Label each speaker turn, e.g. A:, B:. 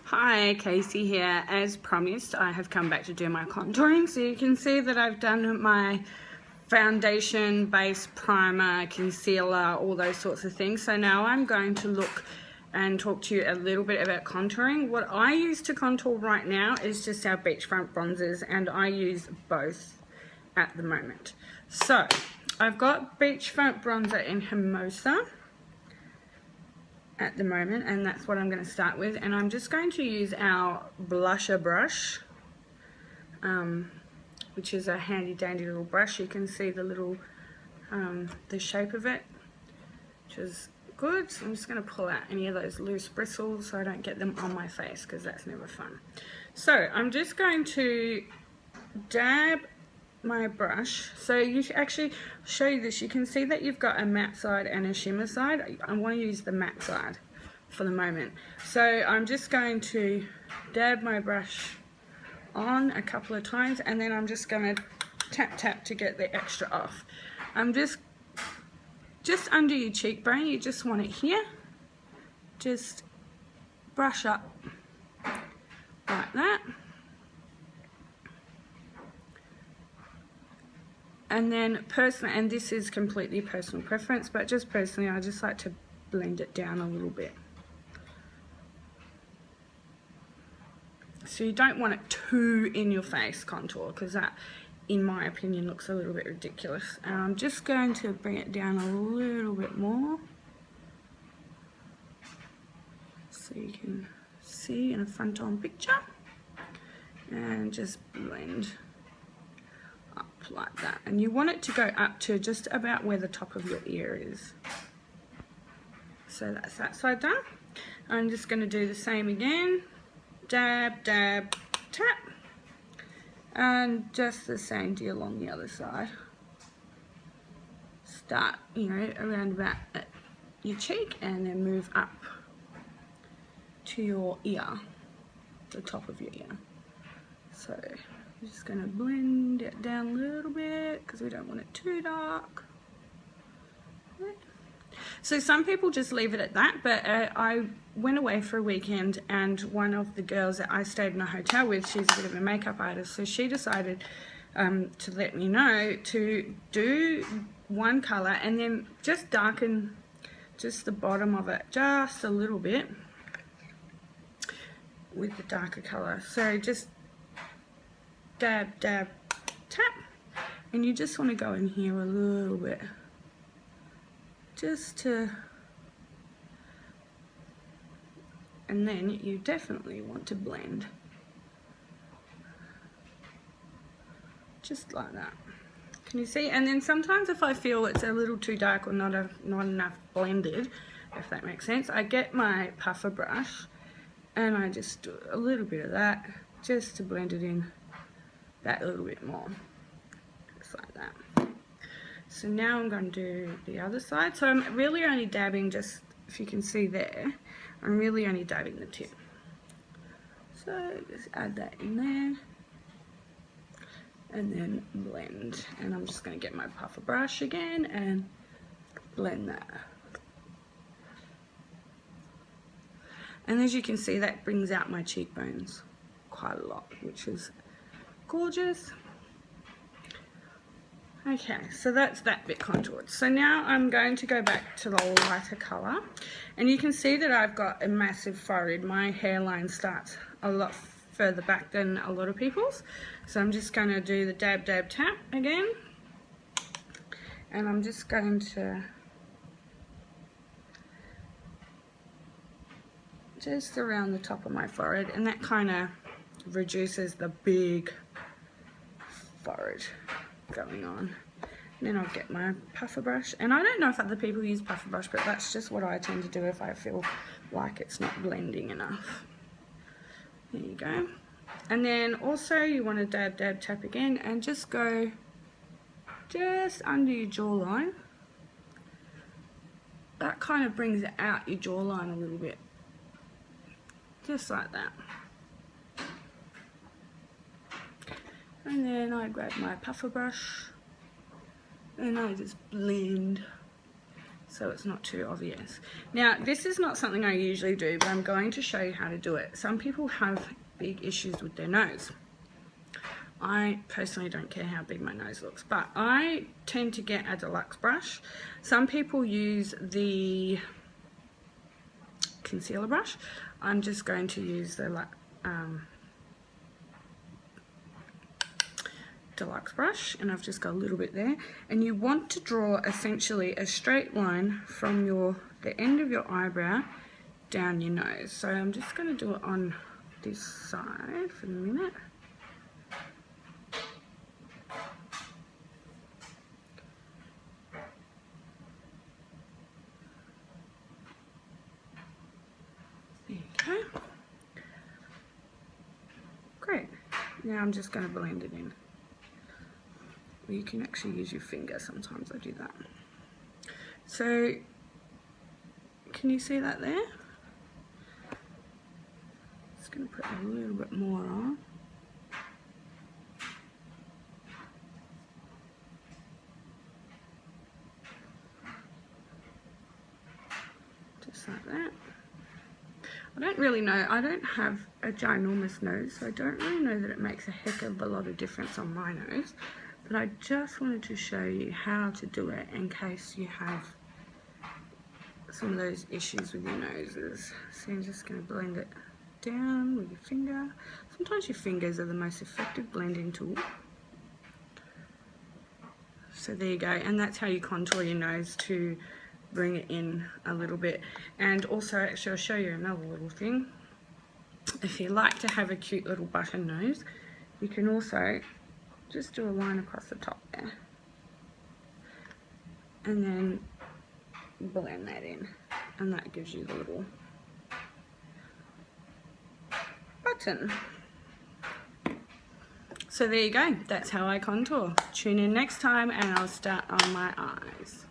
A: Hi, Casey here. As promised, I have come back to do my contouring. So you can see that I've done my foundation, base, primer, concealer, all those sorts of things. So now I'm going to look and talk to you a little bit about contouring. What I use to contour right now is just our beachfront bronzers, and I use both at the moment. So I've got beachfront bronzer in Hermosa at the moment, and that's what I'm going to start with. And I'm just going to use our blusher brush, which is a handy dandy little brush. You can see the little the shape of it, which is good. So I'm just going to pull out any of those loose bristles so I don't get them on my face, because that's never fun. So I'm just going to dab my brush. So you actually show you this. You can see that you've got a matte side and a shimmer side. I want to use the matte side for the moment. So I'm just going to dab my brush on a couple of times, and then I'm just going to tap to get the extra off. I'm just under your cheekbone. You just want it here. Just brush up like that. And then personally, and this is completely personal preference, but just personally, I just like to blend it down a little bit. So you don't want it too in your face contour, because that, in my opinion, looks a little bit ridiculous. And I'm just going to bring it down a little bit more, so you can see in a front-on picture, and just blend up like that. And you want it to go up to just about where the top of your ear is. So that's that side done. I'm just going to do the same again. Dab, dab, tap. And just the same deal on the other side. Start, around about at your cheek, and then move up to your ear, the top of your ear. So I'm just going to blend it down a little bit, because we don't want it too dark. So some people just leave it at that, but I went away for a weekend, and one of the girls that I stayed in a hotel with, she's a bit of a makeup artist, so she decided to let me know to do one colour and then just darken just the bottom of it just a little bit with the darker colour. So just dab, dab, tap, and you just want to go in here a little bit, just to, and then you definitely want to blend just like that. Can you see? And then sometimes if I feel it's a little too dark or not enough blended, if that makes sense, I get my puffer brush and I just do a little bit of that just to blend it in that little bit more, just like that. So now I'm going to do the other side. So I'm really only dabbing, just if you can see there, I'm really only dabbing the tip. So just add that in there and then blend. And I'm just going to get my puffer brush again and blend that. And as you can see, that brings out my cheekbones quite a lot, which is gorgeous. Okay, so that's that bit contoured. So now I'm going to go back to the lighter colour, and you can see that I've got a massive forehead. My hairline starts a lot further back than a lot of people's. So I'm just going to do the dab, dab, tap again, and I'm just going to just around the top of my forehead, and that kind of reduces the big forehead going on. And then I'll get my puffer brush, and I don't know if other people use puffer brush, but that's just what I tend to do if I feel like it's not blending enough. There you go. And then also you want to dab, dab, tap again, and just go just under your jawline. That kind of brings out your jawline a little bit, just like that. And then I grab my puffer brush and I just blend so it's not too obvious. Now, this is not something I usually do, but I'm going to show you how to do it. Some people have big issues with their nose. I personally don't care how big my nose looks, but I tend to get a deluxe brush. Some people use the concealer brush. I'm just going to use the deluxe brush, and I've just got a little bit there. And you want to draw essentially a straight line from the end of your eyebrow down your nose. So I'm just going to do it on this side for a minute. Okay, great. Now I'm just going to blend it in. Or you can actually use your finger, sometimes I do that. So, can you see that there? Just going to put a little bit more on. Just like that. I don't really know, I don't have a ginormous nose, so I don't really know that it makes a heck of a lot of difference on my nose, but I just wanted to show you how to do it in case you have some of those issues with your noses. So you're just going to blend it down with your finger. Sometimes your fingers are the most effective blending tool. So there you go, and that's how you contour your nose, to bring it in a little bit. And also, actually, I'll show you another little thing. If you like to have a cute little button nose, you can also just do a line across the top there and then blend that in, and that gives you the little button. So there you go, that's how I contour. Tune in next time and I'll start on my eyes.